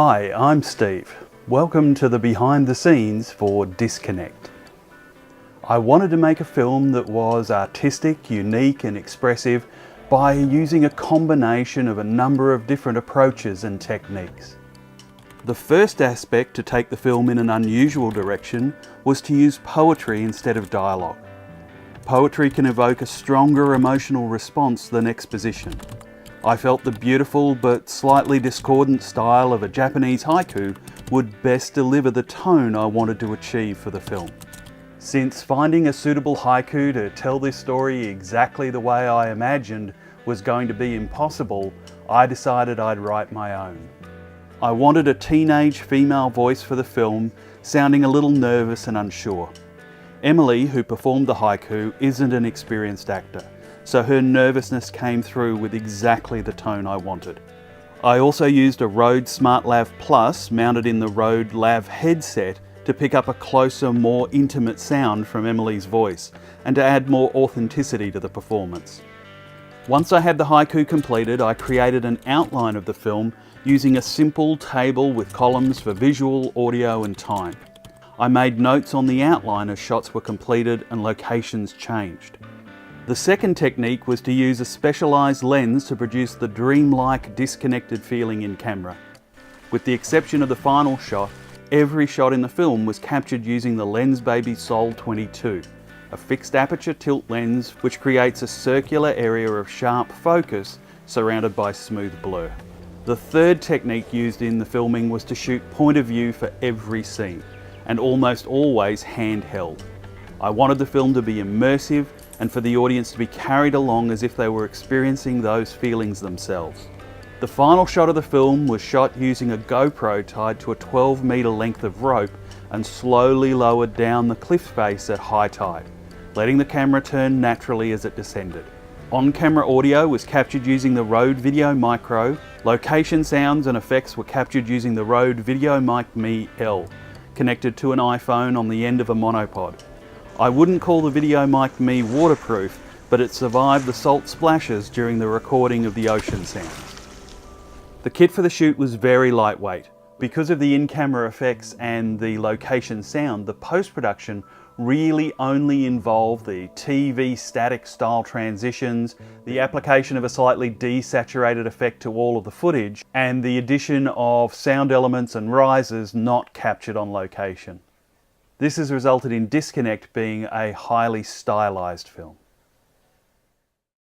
Hi, I'm Steve. Welcome to the behind the scenes for Disconnect. I wanted to make a film that was artistic, unique and expressive by using a combination of a number of different approaches and techniques. The first aspect to take the film in an unusual direction was to use poetry instead of dialogue. Poetry can evoke a stronger emotional response than exposition. I felt the beautiful but slightly discordant style of a Japanese haiku would best deliver the tone I wanted to achieve for the film. Since finding a suitable haiku to tell this story exactly the way I imagined was going to be impossible, I decided I'd write my own. I wanted a teenage female voice for the film, sounding a little nervous and unsure. Emily, who performed the haiku, isn't an experienced actor, so her nervousness came through with exactly the tone I wanted. I also used a Rode SmartLav Plus mounted in the Rode Lav headset to pick up a closer, more intimate sound from Emily's voice and to add more authenticity to the performance. Once I had the haiku completed, I created an outline of the film using a simple table with columns for visual, audio and time. I made notes on the outline as shots were completed and locations changed. The second technique was to use a specialised lens to produce the dreamlike, disconnected feeling in camera. With the exception of the final shot, every shot in the film was captured using the Lensbaby Sol 22, a fixed aperture tilt lens which creates a circular area of sharp focus surrounded by smooth blur. The third technique used in the filming was to shoot point of view for every scene, and almost always handheld. I wanted the film to be immersive and for the audience to be carried along as if they were experiencing those feelings themselves. The final shot of the film was shot using a GoPro tied to a 12-metre length of rope and slowly lowered down the cliff face at high tide, letting the camera turn naturally as it descended. On-camera audio was captured using the Rode Video Micro. Location sounds and effects were captured using the Rode Video Mic Me L, connected to an iPhone on the end of a monopod. I wouldn't call the Video Mic Me waterproof, but it survived the salt splashes during the recording of the ocean sounds. The kit for the shoot was very lightweight. Because of the in-camera effects and the location sound, the post-production really only involved the TV static style transitions, the application of a slightly desaturated effect to all of the footage, and the addition of sound elements and risers not captured on location. This has resulted in Disconnect being a highly stylized film.